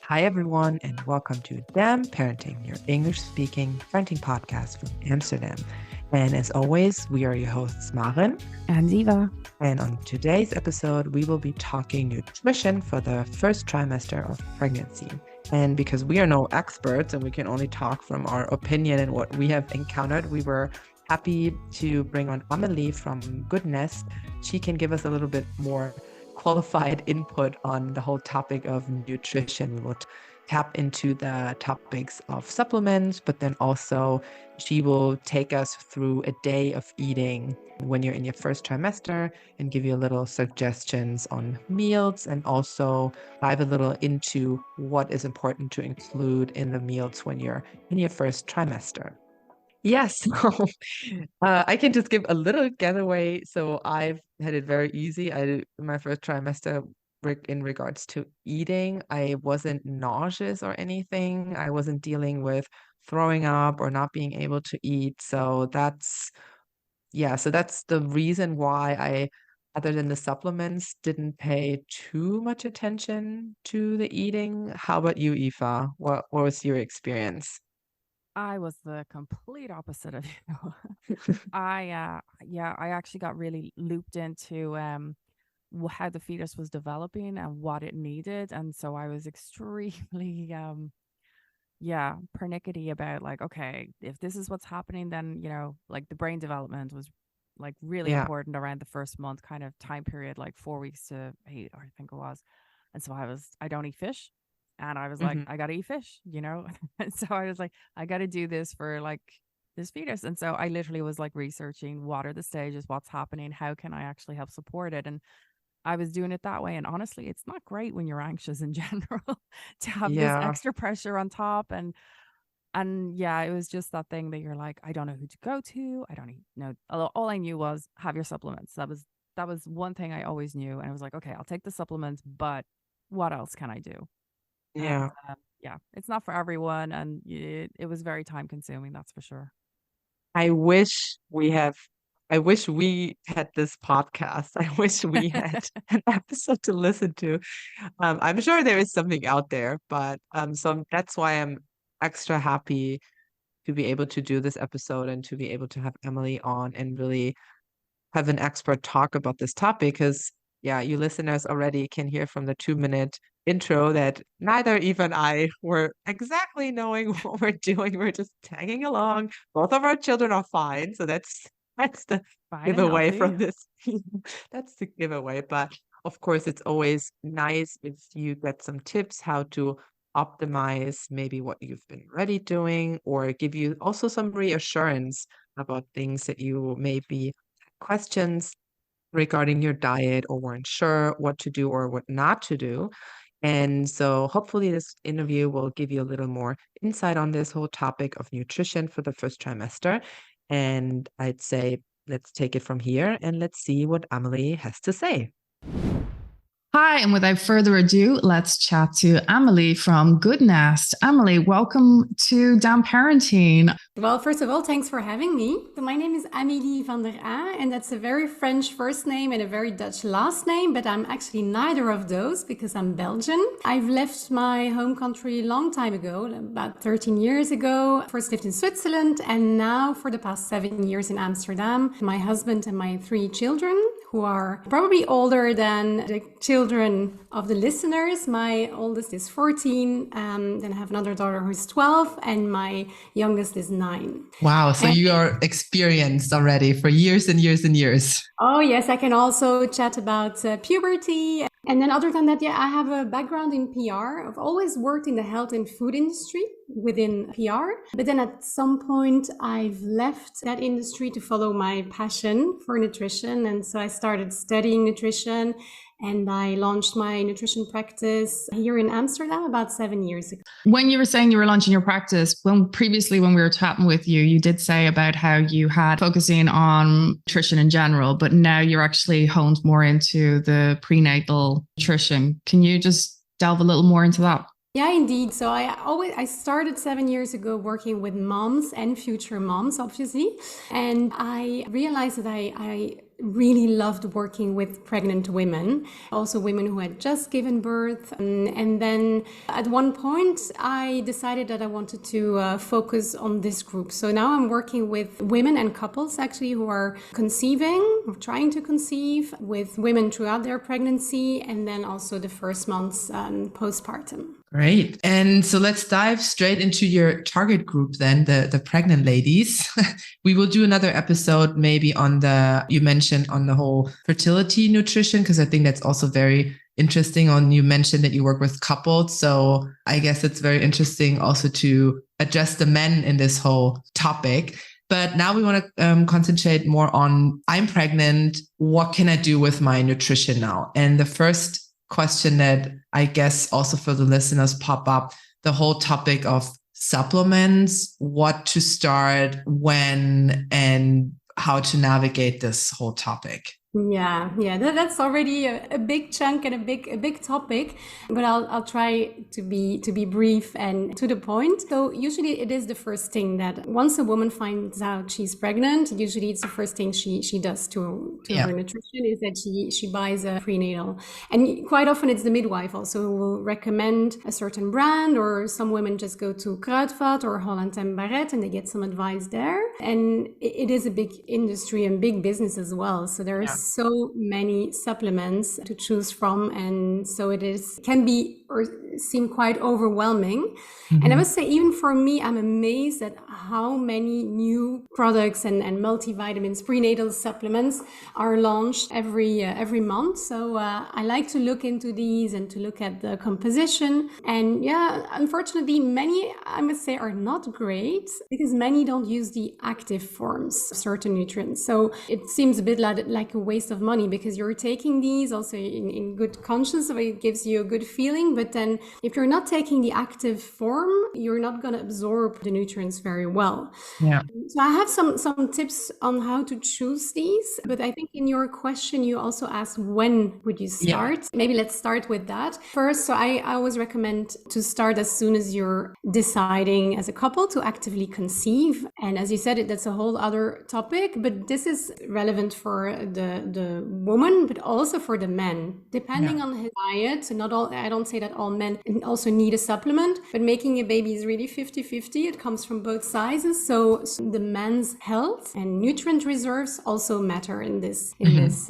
Hi, everyone, and welcome to Damn Parenting, your English speaking parenting podcast from Amsterdam. And as always, we are your hosts, Maren and Ziva. And on today's episode, we will be talking nutrition for the first trimester of pregnancy. And because we are no experts and we can only talk from our opinion and what we have encountered, we were happy to bring on Amélie from Goodnesst. She can give us a little bit more qualified input on the whole topic of nutrition. We will tap into the topics of supplements, but then also she will take us through a day of eating when you're in your first trimester and give you a little suggestions on meals and also dive a little into what is important to include in the meals when you're in your first trimester. Yes, I can just give a little getaway. So I've had it very easy. In my first trimester, in regards to eating, I wasn't nauseous or anything. I wasn't dealing with throwing up or not being able to eat. So that's the reason why I, other than the supplements, didn't pay too much attention to the eating. How about you, Aoife? What was your experience? I was the complete opposite of you. I actually got really looped into how the fetus was developing and what it needed, and so I was extremely pernickety about like, okay, if this is what's happening, then like the brain development was like really Yeah. important around the first month kind of time period, like 4 weeks to 8, I think it was. And so I don't eat fish. And I was like, Mhm. I gotta eat fish. And so I was like, I gotta do this for like this fetus. And so I literally was like researching what are the stages, what's happening, how can I actually help support it. And I was doing it that way. And honestly, it's not great when you're anxious in general to have this Yeah. extra pressure on top. And yeah, it was just that thing that you're like, I don't know who to go to. I don't even know. All I knew was have your supplements. That was one thing I always knew. And I was like, okay, I'll take the supplements, but what else can I do? And Yeah. yeah, it's not for everyone. And it was very time consuming, that's for sure. I wish we have, I wish we had this podcast. I wish we had an episode to listen to. I'm sure there is something out there, but so that's why I'm extra happy to be able to do this episode and to be able to have Amélie on and really have an expert talk about this topic because, yeah, you listeners already can hear from the 2 minute intro that neither Eve and I were exactly knowing what we're doing. We're just tagging along. Both of our children are fine. So that's the Fine and giveaway healthy. from this. That's the giveaway. But of course, it's always nice if you get some tips how to optimize maybe what you've been already doing or give you also some reassurance about things that you maybe questions regarding your diet or weren't sure what to do or what not to do. And so hopefully this interview will give you a little more insight on this whole topic of nutrition for the first trimester. And I'd say let's take it from here and let's see what Amélie has to say. Hi, and without further ado, let's chat to Amélie from Goodnesst. Amélie, welcome to Damn Parenting. Well, first of all, thanks for having me. So my name is Amélie van der A, and that's a very French first name and a very Dutch last name, but I'm actually neither of those because I'm Belgian. I've left my home country a long time ago, about 13 years ago. First lived in Switzerland, and now for the past 7 years in Amsterdam. My husband and my 3 children, who are probably older than the children of the listeners. My oldest is 14, then I have another daughter who's 12, and my youngest is 9. Wow, so you are experienced already for years and years and years. Oh yes, I can also chat about puberty. And then other than that, yeah, I have a background in PR. I've always worked in the health and food industry within PR. But then at some point, I've left that industry to follow my passion for nutrition. And so I started studying nutrition and I launched my nutrition practice here in Amsterdam about 7 years ago. When you were saying you were launching your practice, when we were chatting with you, you did say about how you had focusing on nutrition in general, but now you're actually honed more into the prenatal nutrition. Can you just delve a little more into that? Yeah, indeed. So I started 7 years ago working with moms and future moms, obviously. And I realized that I really loved working with pregnant women, also women who had just given birth. And then at one point, I decided that I wanted to focus on this group. So now I'm working with women and couples actually who are conceiving, or trying to conceive, with women throughout their pregnancy, and then also the first months postpartum. Great. And so let's dive straight into your target group then, the pregnant ladies. We will do another episode maybe on you mentioned on the whole fertility nutrition, because I think that's also very interesting. You mentioned that you work with couples. So I guess it's very interesting also to address the men in this whole topic. But now we want to concentrate more on, I'm pregnant. What can I do with my nutrition now? And the first question that I guess also for the listeners pop up, the whole topic of supplements, what to start, when, and how to navigate this whole topic. Yeah, that's already a big chunk and a big topic, but I'll try to be brief and to the point. So usually it is the first thing that once a woman finds out she's pregnant, usually it's the first thing she does to her nutrition is that she buys a prenatal. And quite often it's the midwife also who will recommend a certain brand, or some women just go to Kruidvat or Holland & Barrett and they get some advice there. And it is a big industry and big business as well. So there are so many supplements to choose from, and so can be or seem quite overwhelming. Mm-hmm. And I must say, even for me, I'm amazed at how many new products and multivitamins, prenatal supplements are launched every month. So I like to look into these and to look at the composition. And unfortunately, many, I must say, are not great because many don't use the active forms of certain nutrients. So it seems a bit like a waste of money because you're taking these also in good conscience, so it gives you a good feeling. But then if you're not taking the active form, you're not going to absorb the nutrients very well. Yeah. So I have some tips on how to choose these. But I think in your question, you also asked when would you start? Yeah. Maybe let's start with that first. So I always recommend to start as soon as you're deciding as a couple to actively conceive. And as you said, that's a whole other topic, but this is relevant for the woman, but also for the man, depending on his diet. So I don't say that all men also need a supplement, but making a baby is really 50-50. It comes from both sizes. So the man's health and nutrient reserves also matter in this.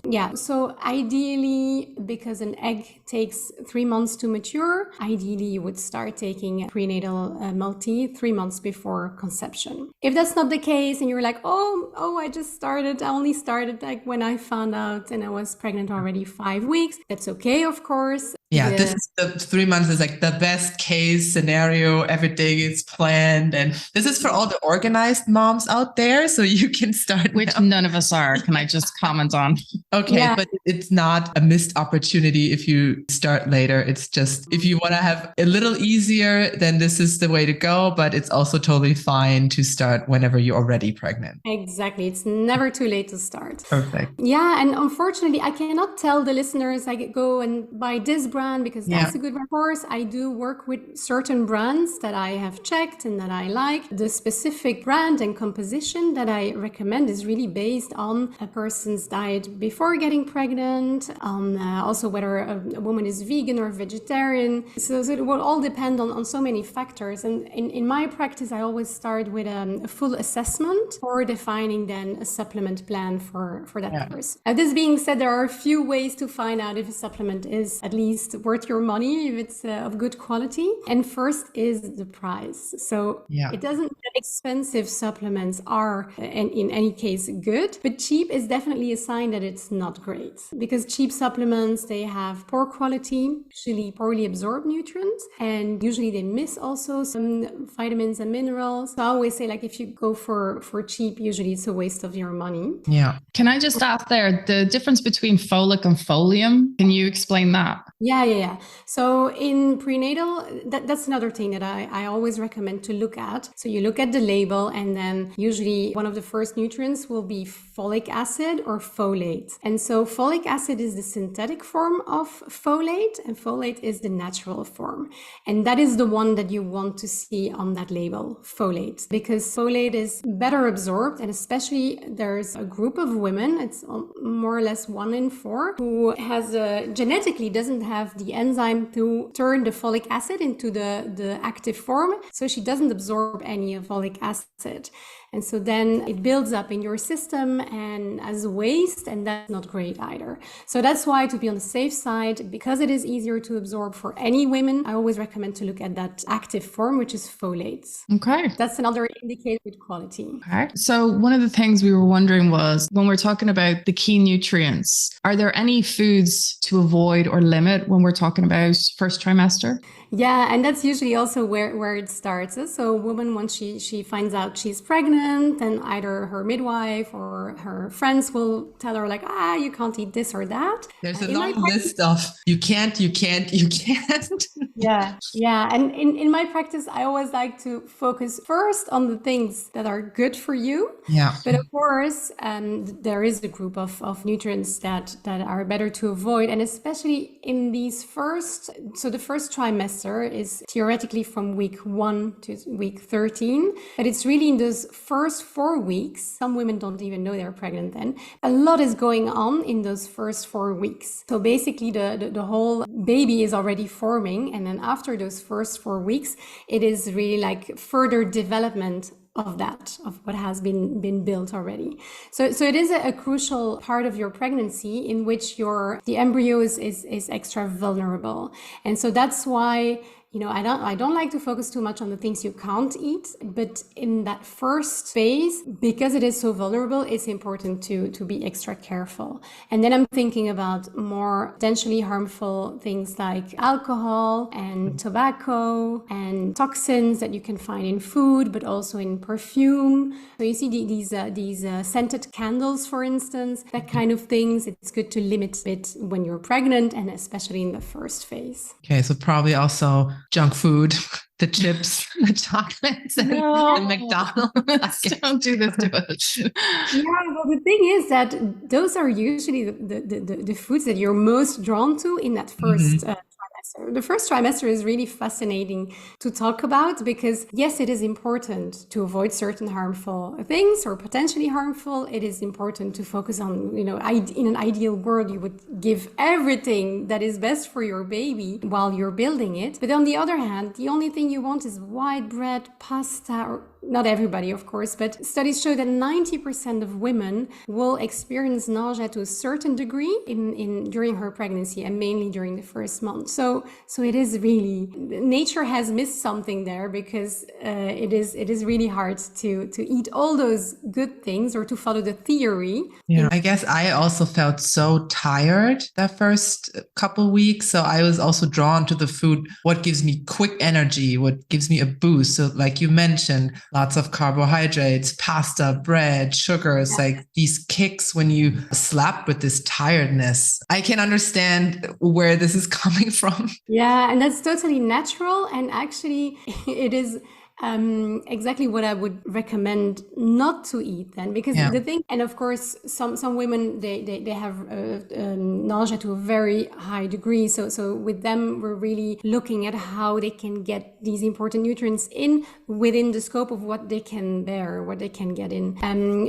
Yeah. So ideally, because an egg takes 3 months to mature, ideally you would start taking a prenatal multi 3 months before conception. If that's not the case and you're like, I only started like when I found out and I was pregnant already 5 weeks, that's okay, of course. Yeah, this is the 3 months is like the best case scenario. Everything is planned. And this is for all the organized moms out there. So you can start. Which now. None of us are, can I just comment on? Okay, but it's not a missed opportunity if you start later. It's just if you want to have a little easier, then this is the way to go. But it's also totally fine to start whenever you're already pregnant. Exactly. It's never too late to start. Perfect. Yeah. And unfortunately, I cannot tell the listeners go and buy this brand because that's a good one. Of course, I do work with certain brands that I have checked and that I like. The specific brand and composition that I recommend is really based on a person's diet before getting pregnant, on also whether a woman is vegan or vegetarian. So it will all depend on so many factors. And in my practice, I always start with a full assessment for defining then a supplement plan for that person. This being said, there are a few ways to find out if a supplement is at least worth your money, if it's of good quality. And first is the price. So it doesn't that expensive supplements are in any case good, but cheap is definitely a sign that it's not great, because cheap supplements, they have poor quality, usually poorly absorbed nutrients, and usually they miss also some vitamins and minerals. So I always say, like, if you go for cheap, usually it's a waste of your money. Yeah. Can I just ask there, the difference between folic and folium, can you explain that? Yeah. So in prenatal, that's another thing that I always recommend to look at. So you look at the label, and then usually one of the first nutrients will be folic acid or folate. And so folic acid is the synthetic form of folate, and folate is the natural form. And that is the one that you want to see on that label, folate, because folate is better absorbed. And especially there's a group of women, it's more or less 1 in 4, who has genetically doesn't have the enzyme to turn the folic acid into the active form. So she doesn't absorb any of folic acid. And so then it builds up in your system and as waste, and that's not great either. So that's why, to be on the safe side, because it is easier to absorb for any women, I always recommend to look at that active form, which is folates. Okay. That's another indicator with quality. Okay. So one of the things we were wondering was, when we're talking about the key nutrients, are there any foods to avoid or limit when we're talking about first trimester? Yeah, and that's usually also where it starts. So a woman, once she finds out she's pregnant, and either her midwife or her friends will tell her like, you can't eat this or that. There's a long list of you can't. Yeah. And in my practice, I always like to focus first on the things that are good for you. Yeah. But of course, there is a group of nutrients that are better to avoid. And especially in these the first trimester is theoretically from week 1 to week 13. But it's really in those first 4 weeks. Some women don't even know they're pregnant then. A lot is going on in those first 4 weeks. So basically the whole baby is already forming. And then after those first 4 weeks, it is really like further development of what has been built already. So it is a crucial part of your pregnancy in which the embryo is extra vulnerable. And so that's why, I don't like to focus too much on the things you can't eat, but in that first phase, because it is so vulnerable, it's important to be extra careful. And then I'm thinking about more potentially harmful things like alcohol and tobacco and toxins that you can find in food, but also in perfume. So you see these scented candles, for instance, that kind of things. It's good to limit it when you're pregnant, and especially in the first phase. Okay, so probably also junk food, the chips, the chocolates, and McDonald's. Don't do this to us. Yeah, well, the thing is that those are usually the foods that you're most drawn to in that first trimester. The first trimester is really fascinating to talk about because, yes, it is important to avoid certain harmful things or potentially harmful. It is important to focus on, in an ideal world, you would give everything that is best for your baby while you're building it. But on the other hand, the only thing you want is white bread, pasta, or not everybody, of course, but studies show that 90% of women will experience nausea to a certain degree during her pregnancy, and mainly during the first month. So it is really, nature has missed something there, because it is really hard to eat all those good things or to follow the theory. Yeah, I guess I also felt so tired that first couple weeks. So I was also drawn to the food, what gives me quick energy, what gives me a boost. So like you mentioned, lots of carbohydrates, pasta, bread, sugars, like these kicks when you slap with this tiredness. I can understand where this is coming from. Yeah, and that's totally natural. And actually, it is exactly what I would recommend not to eat then, because the thing, and of course some women they have nausea to a very high degree, so with them we're really looking at how they can get these important nutrients in within the scope of what they can bear, what they can get in,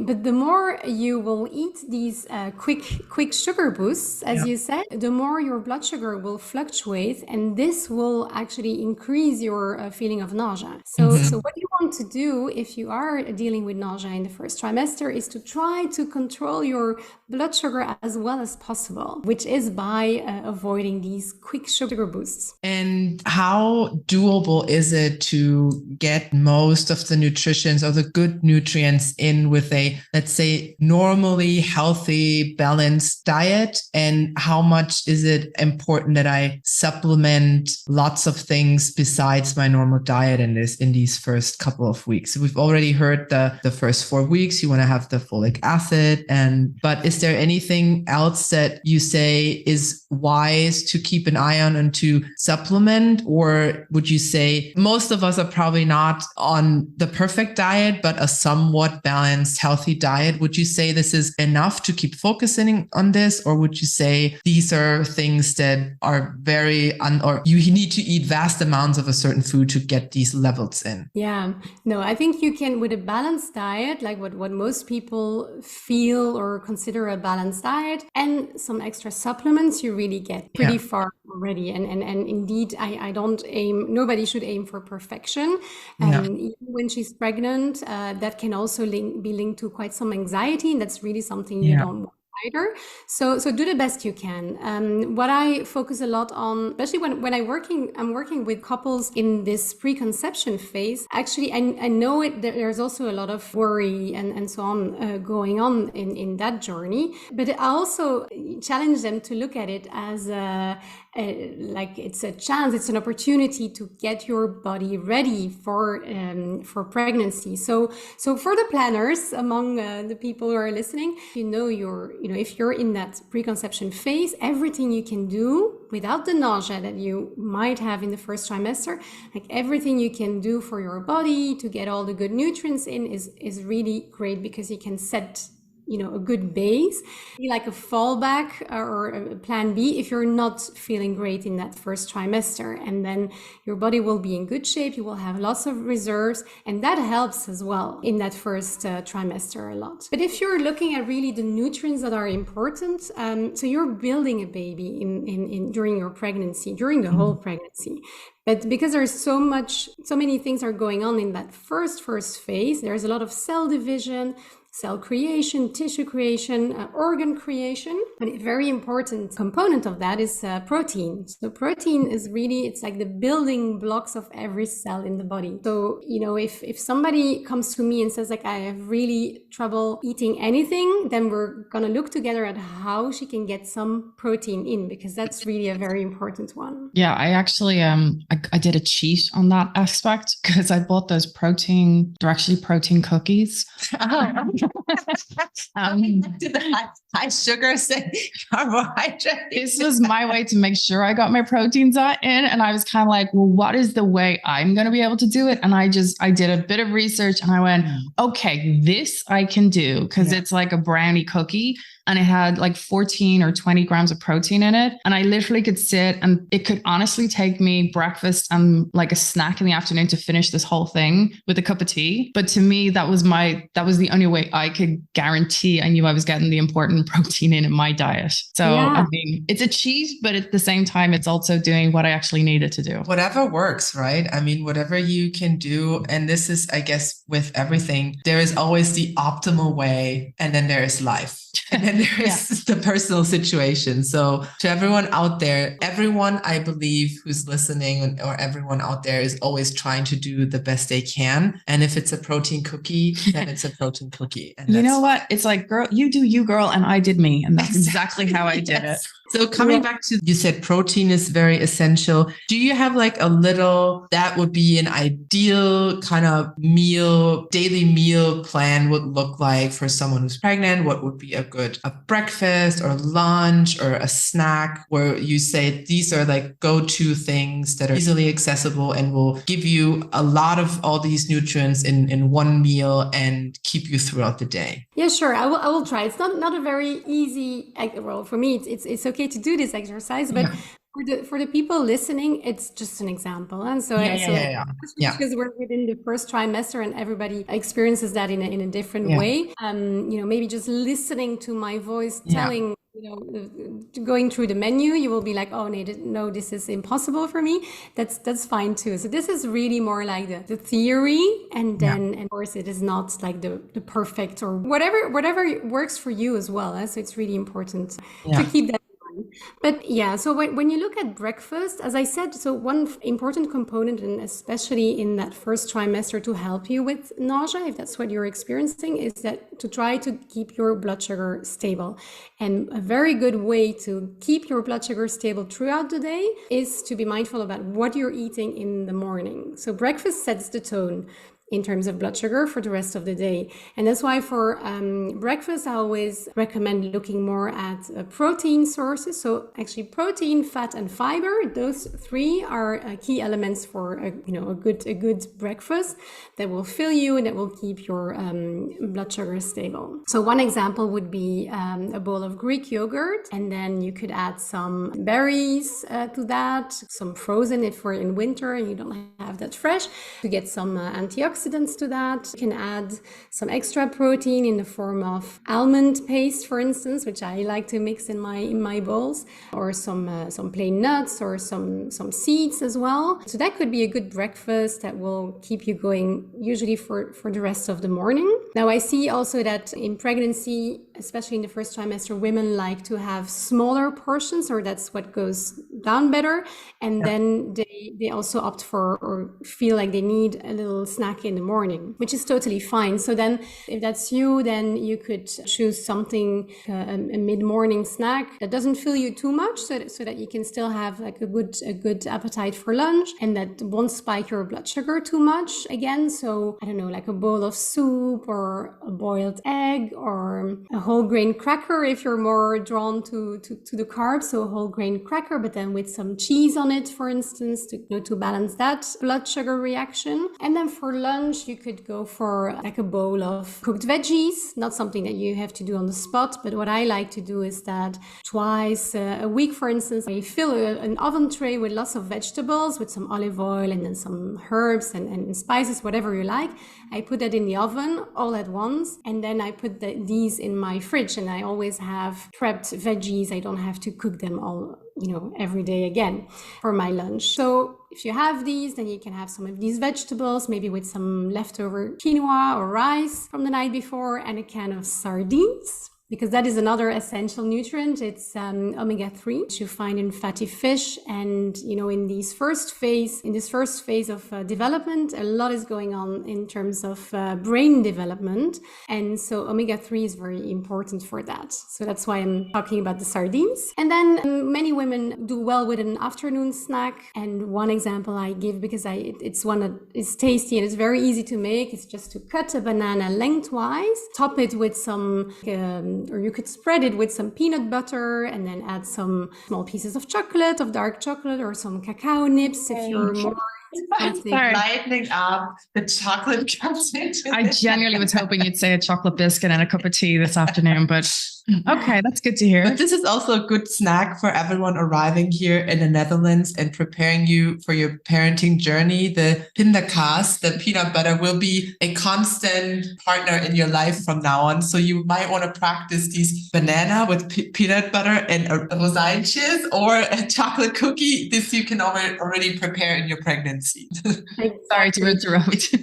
but the more you will eat these quick sugar boosts, as you said, the more your blood sugar will fluctuate, and this will actually increase your feeling of nausea. So what you want to do if you are dealing with nausea in the first trimester is to try to control your blood sugar as well as possible, which is by avoiding these quick sugar boosts. And how doable is it to get most of the nutrients or the good nutrients in with a, let's say, normally healthy, balanced diet? And how much is it important that I supplement lots of things besides my normal diet in these first couple of weeks? We've already heard the first 4 weeks, you want to have the folic acid, but is there anything else that you said say is wise to keep an eye on and to supplement? Or would you say most of us are probably not on the perfect diet, but a somewhat balanced, healthy diet? Would you say this is enough to keep focusing on this? Or would you say these are things that are or you need to eat vast amounts of a certain food to get these levels in? Yeah, no, I think you can, with a balanced diet, like what most people feel or consider a balanced diet, and some extra supplements, you really get pretty far already. And indeed, I don't aim, nobody should aim for perfection. Even when she's pregnant, that can also be linked to quite some anxiety, and that's really something you don't want either. So do the best you can. What I focus a lot on, especially when I'm working with couples in this preconception phase. Actually, I know there's also a lot of worry and so on going on in that journey. But I also challenge them to look at it as like it's a chance, it's an opportunity to get your body ready for pregnancy. So for the planners among the people who are listening, if you're in that preconception phase, everything you can do without the nausea that you might have in the first trimester, like everything you can do for your body to get all the good nutrients in is really great, because you can set a good base, like a fallback or a plan B if you're not feeling great in that first trimester. And then your body will be in good shape. You will have lots of reserves, and that helps as well in that first trimester a lot. But if you're looking at really the nutrients that are important, so you're building a baby during your pregnancy, during the whole pregnancy. But because there's so many things are going on in that first phase, there's a lot of cell division, cell creation, tissue creation, organ creation. But a very important component of that is protein. So protein is really, it's like the building blocks of every cell in the body. So, if somebody comes to me and says like, I have really trouble eating anything, then we're going to look together at how she can get some protein in, because that's really a very important one. Yeah, I actually, I did a cheat on that aspect, because I bought those they're actually protein cookies. To the high sugar carbohydrate. This was my way to make sure I got my proteins in. And I was kind of like, well, what is the way I'm going to be able to do it? And I did a bit of research, and I went, okay, this I can do, because it's like a brownie cookie. And it had like 14 or 20 grams of protein in it. And I literally could sit, and it could honestly take me breakfast and like a snack in the afternoon to finish this whole thing with a cup of tea. But to me, that was the only way I could guarantee I knew I was getting the important protein in my diet. So, I mean, it's a cheat, but at the same time, it's also doing what I actually needed to do. Whatever works, right? I mean, whatever you can do. And this is, I guess, with everything, there is always the optimal way, and then there is life. And then there is the personal situation. So to everyone out there, everyone I believe who's listening, or everyone out there, is always trying to do the best they can. And if it's a protein cookie, then it's a protein cookie. And you know what? It's like, girl, you do you, girl, and I did me. And that's exactly how I did it. So coming back to, you said protein is very essential. Do you have like that would be an ideal kind of daily meal plan would look like for someone who's pregnant? What would be a breakfast or lunch or a snack, where you say these are like go-to things that are easily accessible and will give you a lot of all these nutrients in one meal and keep you throughout the day? Yeah, sure. I will try. It's not a very easy, well, for me, it's okay to do this exercise, but for the people listening, it's just an example. And so, because we're within the first trimester and everybody experiences that in a different way. Maybe just listening to my voice telling, going through the menu, you will be like, oh no, this is impossible for me. That's fine too. So this is really more like the theory, and then of course it is not like the perfect or whatever works for you as well. So it's really important to keep that. But so when you look at breakfast, as I said, so one important component, and especially in that first trimester, to help you with nausea, if that's what you're experiencing, is that to try to keep your blood sugar stable. And a very good way to keep your blood sugar stable throughout the day is to be mindful about what you're eating in the morning. So breakfast sets the tone. in terms of blood sugar for the rest of the day. And that's why for breakfast, I always recommend looking more at protein sources. So actually protein, fat, and fiber, those three are key elements for a good breakfast that will fill you and that will keep your blood sugar stable. So one example would be a bowl of Greek yogurt, and then you could add some berries to that, some frozen if we're in winter and you don't have that fresh, to get some antioxidants to that. You can add some extra protein in the form of almond paste, for instance, which I like to mix in my bowls, or some plain nuts or some seeds as well. So that could be a good breakfast that will keep you going, usually for the rest of the morning. Now I see also that in pregnancy, especially in the first trimester, women like to have smaller portions, or that's what goes down better. And then they also opt for or feel like they need a little snack in the morning, which is totally fine. So then if that's you, then you could choose something, a mid-morning snack that doesn't fill you too much, so that you can still have like a good appetite for lunch and that won't spike your blood sugar too much again. So I don't know, like a bowl of soup or a boiled egg or a whole grain cracker if you're more drawn to the carbs. So a whole grain cracker, but then with some cheese on it, for instance, to balance that blood sugar reaction. And then for lunch, you could go for like a bowl of cooked veggies, not something that you have to do on the spot. But what I like to do is that twice a week, for instance, I fill an oven tray with lots of vegetables, with some olive oil and then some herbs and spices, whatever you like. I put that in the oven all at once, and then I put these in my fridge, and I always have prepped veggies. I don't have to cook them all, every day again for my lunch. So if you have these, then you can have some of these vegetables, maybe with some leftover quinoa or rice from the night before, and a can of sardines, because that is another essential nutrient. It's omega-3, which you find in fatty fish. And, in this first phase of development, a lot is going on in terms of brain development. And so omega-3 is very important for that. So that's why I'm talking about the sardines. And then many women do well with an afternoon snack. And one example I give, because it's one that is tasty and it's very easy to make, is just to cut a banana lengthwise, top it with some or you could spread it with some peanut butter and then add some small pieces of dark chocolate, or some cacao nibs if you're more lightening up. The chocolate comes into I genuinely was hoping you'd say a chocolate biscuit and a cup of tea this afternoon, but okay, that's good to hear. But this is also a good snack for everyone arriving here in the Netherlands and preparing you for your parenting journey. The pindakaas, the peanut butter, will be a constant partner in your life from now on. So you might want to practice these banana with peanut butter and a rozijntjes or a chocolate cookie. This you can already prepare in your pregnancy. Sorry to interrupt.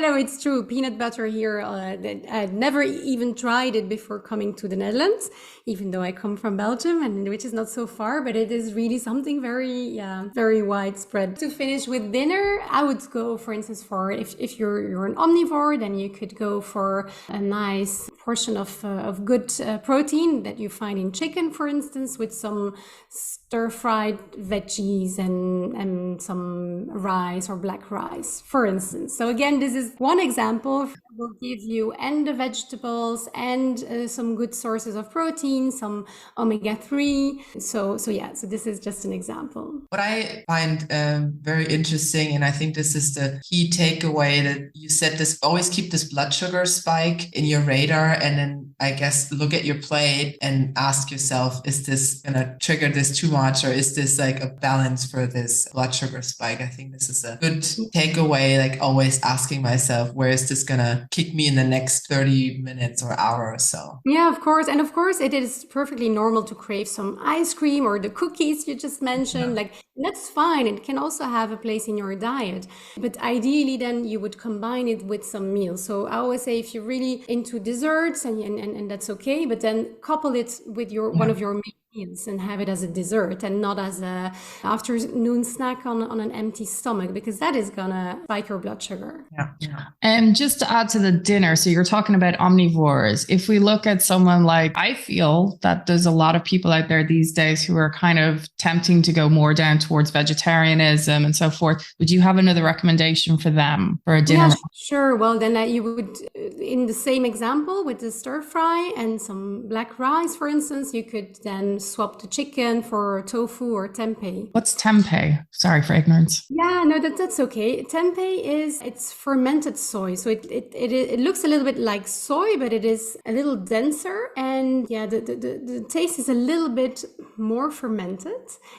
No, it's true. Peanut butter here, I'd never even tried it before coming to the Netherlands, even though I come from Belgium, and which is not so far, but it is really something very widespread. To finish with dinner, I would go, for instance, for if you're an omnivore, then you could go for a nice portion of good protein that you find in chicken, for instance, with some stir-fried veggies and some rice or black rice, for instance. So again, this is one example. Will give you and the vegetables and some good sources of protein, some omega-3. So this is just an example. What I find very interesting, and I think this is the key takeaway, that you said this: always keep this blood sugar spike in your radar, and then I guess look at your plate and ask yourself, is this going to trigger this too much, or is this like a balance for this blood sugar spike? I think this is a good takeaway, like always asking myself, where is this going to kick me in the next 30 minutes or hour or so? Yeah, of course. And of course, it is perfectly normal to crave some ice cream or the cookies you just mentioned. Yeah. That's fine. It can also have a place in your diet. But ideally, then you would combine it with some meals. So I always say, if you're really into desserts, and that's okay, but then couple it with one of your main meals and have it as a dessert and not as a afternoon snack on an empty stomach, because that is gonna spike your blood sugar. Yeah. And just to add to the dinner, so you're talking about omnivores. If we look at someone like, I feel that there's a lot of people out there these days who are kind of tempting to go more down towards vegetarianism and so forth. Would you have another recommendation for them for a dinner? Yeah, sure. Well, then you would, in the same example with the stir fry and some black rice, for instance, you could then swap the chicken for tofu or tempeh. What's tempeh? Sorry for ignorance. Yeah, no, that's okay. Tempeh it's fermented soy. So it looks a little bit like soy, but it is a little denser. And yeah, the taste is a little bit more fermented.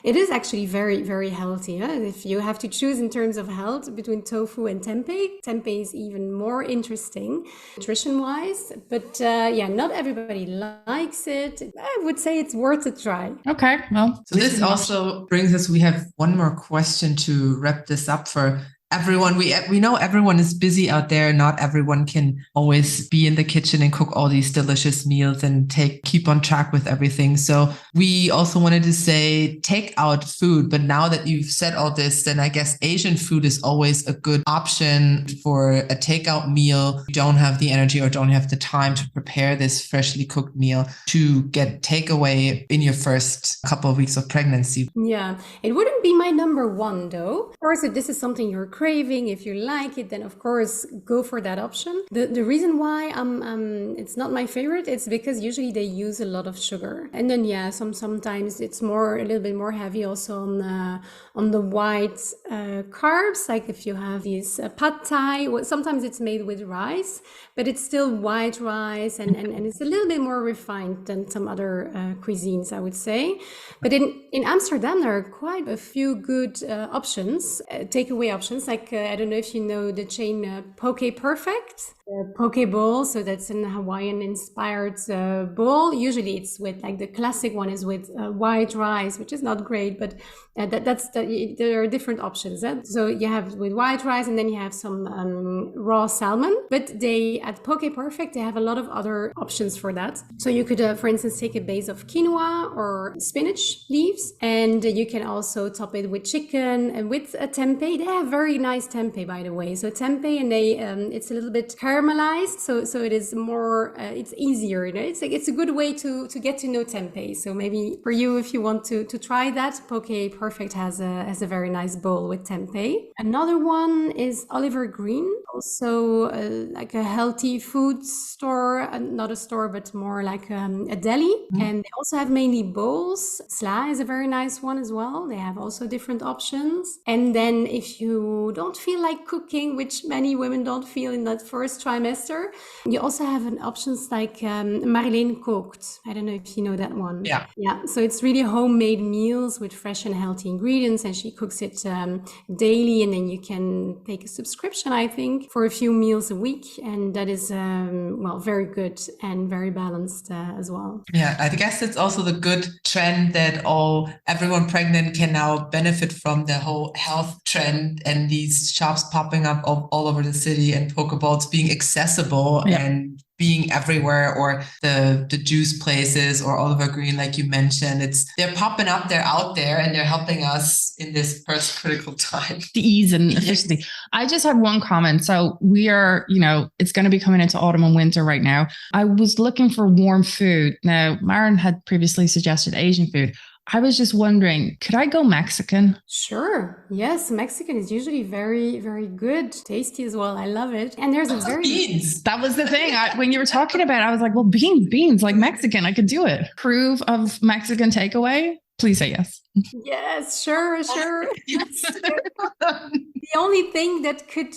It is actually very, very healthy. Huh? If you have to choose in terms of health between tofu and tempeh is even more interesting nutrition-wise. But yeah, not everybody likes it. I would say it's worth a try. Okay, well. So this also brings us, we have one more question to wrap this up for everyone. We know everyone is busy out there. Not everyone can always be in the kitchen and cook all these delicious meals and keep on track with everything. So we also wanted to say take out food. But now that you've said all this, then I guess Asian food is always a good option for a takeout meal. You don't have the energy or don't have the time to prepare this freshly cooked meal to get takeaway in your first couple of weeks of pregnancy. Yeah, it wouldn't be my number one though. Of course, if this is something you're craving, if you like it, then of course go for that option. The reason why it's not my favorite, it's because usually they use a lot of sugar, and then yeah, sometimes it's a little bit more heavy also on the white carbs. Like if you have these pad thai, sometimes it's made with rice, but it's still white rice, and it's a little bit more refined than some other cuisines, I would say. But in Amsterdam, there are quite a few good options, takeaway options. Like I don't know if you know the chain Poke Perfect. Poke bowl, so that's an Hawaiian inspired bowl. Usually it's with, like, the classic one is with white rice, which is not great, but there are different options. So you have with white rice, and then you have some raw salmon. But at Poke Perfect, they have a lot of other options for that. So you could, for instance, take a base of quinoa or spinach leaves, and you can also top it with chicken and with a tempeh. They have very nice tempeh, by the way. So tempeh, and it's a little bit caramelized, so it is more, it's easier, you know. It's a good way to get to know tempeh. So maybe for you, if you want to try that, Poke Perfect has a very nice bowl with tempeh. Another one is Oliver Green, also like a healthy food store, not a store, but more like a deli. And they also have mainly bowls. Sla is a very nice one as well. They have also different options. And then if you don't feel like cooking, which many women don't feel in that first trimester, you also have options like Marleen Kookt. I don't know if you know that one. Yeah. So it's really homemade meals with fresh and healthy ingredients, and she cooks it daily, and then you can take a subscription, I think, for a few meals a week, and that is very good and very balanced as well. Yeah, I guess it's also the good trend that everyone pregnant can now benefit from, the whole health trend, and these shops popping up all over the city, and poke bowls being accessible and being everywhere, or the juice places or Oliver Green, like you mentioned. They're popping up, they're out there, and they're helping us in this first critical time. The ease and efficiency. Yes. I just had one comment. So we are, it's going to be coming into autumn and winter right now. I was looking for warm food. Now, Maren had previously suggested Asian food. I was just wondering, could I go Mexican? Sure. Yes, Mexican is usually very, very good. Tasty as well. I love it. And there's beans. That was the thing. When you were talking about it, I was like, well, beans, like Mexican. I could do it. Approve of Mexican takeaway? Please say yes. Yes, sure. The only thing that could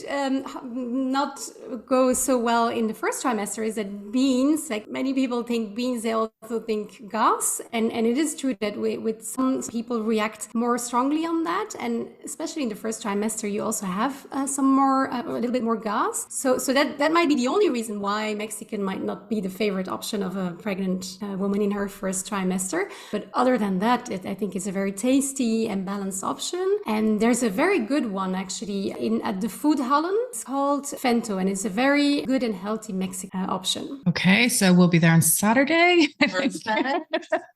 not go so well in the first trimester is that beans, like many people think beans, they also think gas. And it is true that with some people react more strongly on that. And especially in the first trimester, you also have a little bit more gas. So that might be the only reason why Mexican might not be the favorite option of a pregnant woman in her first trimester. But other than that, I think it's a very very tasty and balanced option. And there's a very good one actually at the Food Holland. It's called Vento, and it's a very good and healthy Mexican option. Okay, so we'll be there on Saturday. Perfect.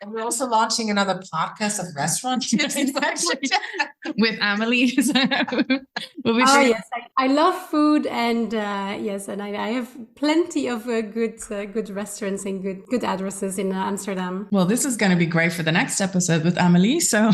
And we're also launching another podcast of restaurant tips. Exactly. With Amélie. We'll be Yes, I love food, and yes, and I have plenty of good restaurants and good addresses in Amsterdam. Well, this is going to be great for the next episode with Amélie. So,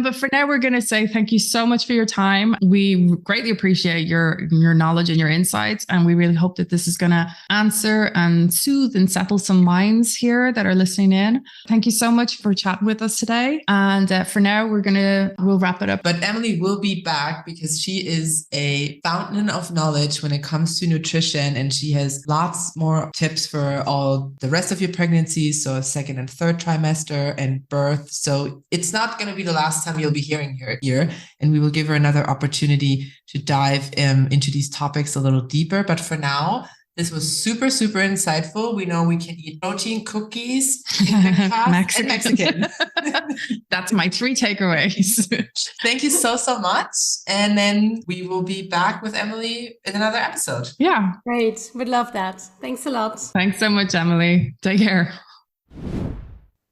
but for now, we're going to say thank you so much for your time. We greatly appreciate your knowledge and your insights, and we really hope that this is going to answer and soothe and settle some minds here that are listening in. Thank you so much for chatting with us today. And for now, we'll wrap it up. But Amélie will be back because she is a fountain of knowledge when it comes to nutrition, and she has lots more tips for all the rest of your pregnancies, so second and third trimester and birth. So it's not going to be the last time you'll be hearing her here, and we will give her another opportunity to dive into these topics a little deeper. But for now, this was super, super insightful. We know we can eat protein cookies, Mexican. That's my 3 takeaways. Thank you so, so much. And then we will be back with Amélie in another episode. Yeah. Great. Would love that. Thanks a lot. Thanks so much, Amélie. Take care.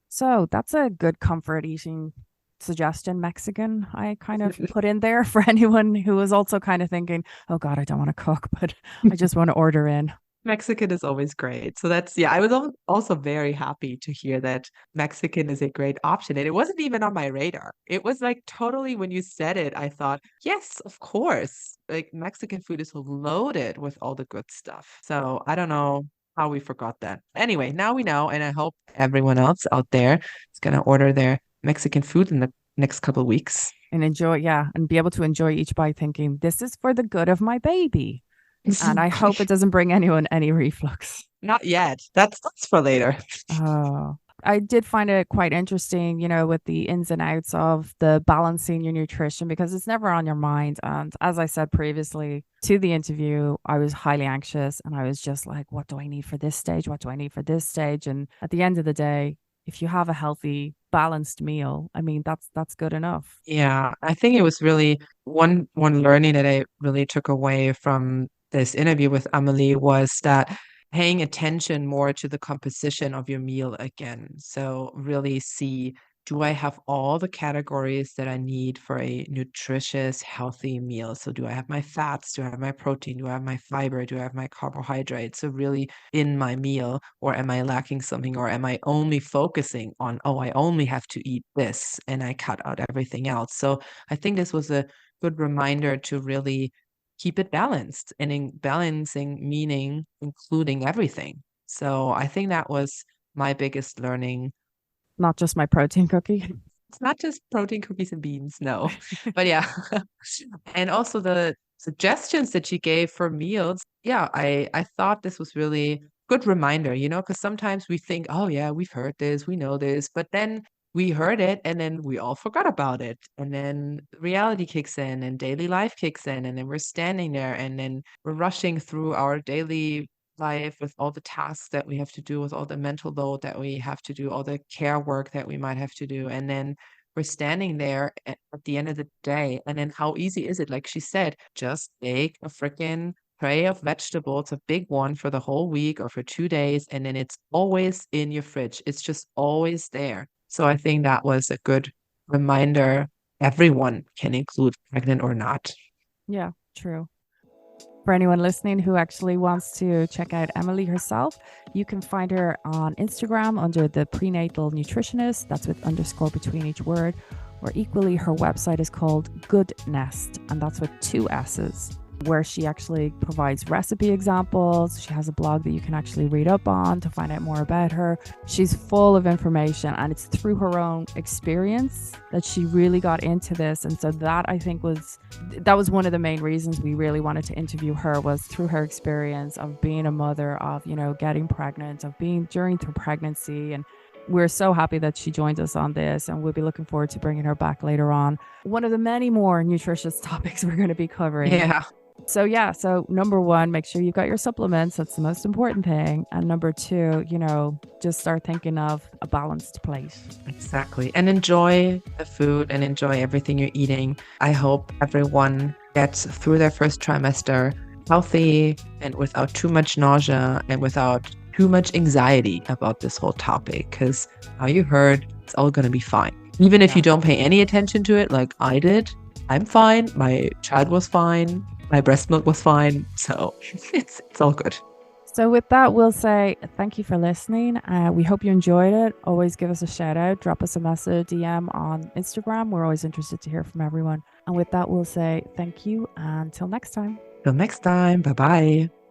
So that's a good comfort eating suggestion, Mexican, I kind of put in there for anyone who was also kind of thinking, oh God, I don't want to cook, but I just want to order in. Mexican is always great. So I was also very happy to hear that Mexican is a great option. And it wasn't even on my radar. It was like totally when you said it, I thought, yes, of course. Like Mexican food is loaded with all the good stuff. So I don't know how we forgot that. Anyway, now we know. And I hope everyone else out there is going to order their Mexican food in the next couple of weeks. And enjoy, and be able to enjoy each bite thinking, this is for the good of my baby. And I hope it doesn't bring anyone any reflux. Not yet. That's for later. Oh, I did find it quite interesting, with the ins and outs of the balancing your nutrition, because it's never on your mind. And as I said previously to the interview, I was highly anxious and I was just like, what do I need for this stage? What do I need for this stage? And at the end of the day, if you have a healthy, balanced meal, I mean, that's good enough. Yeah, I think it was really one learning that I really took away from this interview with Amélie was that paying attention more to the composition of your meal again. So really see, do I have all the categories that I need for a nutritious, healthy meal? So do I have my fats? Do I have my protein? Do I have my fiber? Do I have my carbohydrates? So really in my meal, or am I lacking something? Or am I only focusing on, I only have to eat this and I cut out everything else? So I think this was a good reminder to really keep it balanced, and in balancing meaning including everything. So I think that was my biggest learning. Not just my protein cookie. It's not just protein cookies and beans, no. But yeah. And also the suggestions that she gave for meals. Yeah, I thought this was really good reminder, because sometimes we think, oh yeah, we've heard this, we know this, but then we heard it and then we all forgot about it. And then reality kicks in and daily life kicks in, and then we're standing there and then we're rushing through our daily life with all the tasks that we have to do, with all the mental load that we have to do, all the care work that we might have to do. And then we're standing there at the end of the day. And then how easy is it? Like she said, just make a freaking tray of vegetables, a big one for the whole week or for 2 days. And then it's always in your fridge. It's just always there. So I think that was a good reminder. Everyone can include pregnant or not. Yeah, true. For anyone listening who actually wants to check out Amélie herself, you can find her on Instagram under the prenatal nutritionist. That's with underscore between each word. Or equally, her website is called Goodnesst, and that's with 2 S's, where she actually provides recipe examples. She has a blog that you can actually read up on to find out more about her. She's full of information, and it's through her own experience that she really got into this. And so that, I think, was one of the main reasons we really wanted to interview her, was through her experience of being a mother, of, getting pregnant, of being through pregnancy. And we're so happy that she joined us on this, and we'll be looking forward to bringing her back later on. One of the many more nutritious topics we're going to be covering. Yeah. So yeah, so number one, make sure you've got your supplements. That's the most important thing. And number two, just start thinking of a balanced plate. Exactly. And enjoy the food and enjoy everything you're eating. I hope everyone gets through their first trimester healthy and without too much nausea and without too much anxiety about this whole topic, because how you heard, it's all going to be fine. Even if you don't pay any attention to it like I did, I'm fine. My child was fine. My breast milk was fine. So it's all good. So with that, we'll say thank you for listening. We hope you enjoyed it. Always give us a shout out. Drop us a message, DM on Instagram. We're always interested to hear from everyone. And with that, we'll say thank you. And until next time. Till next time. Bye-bye.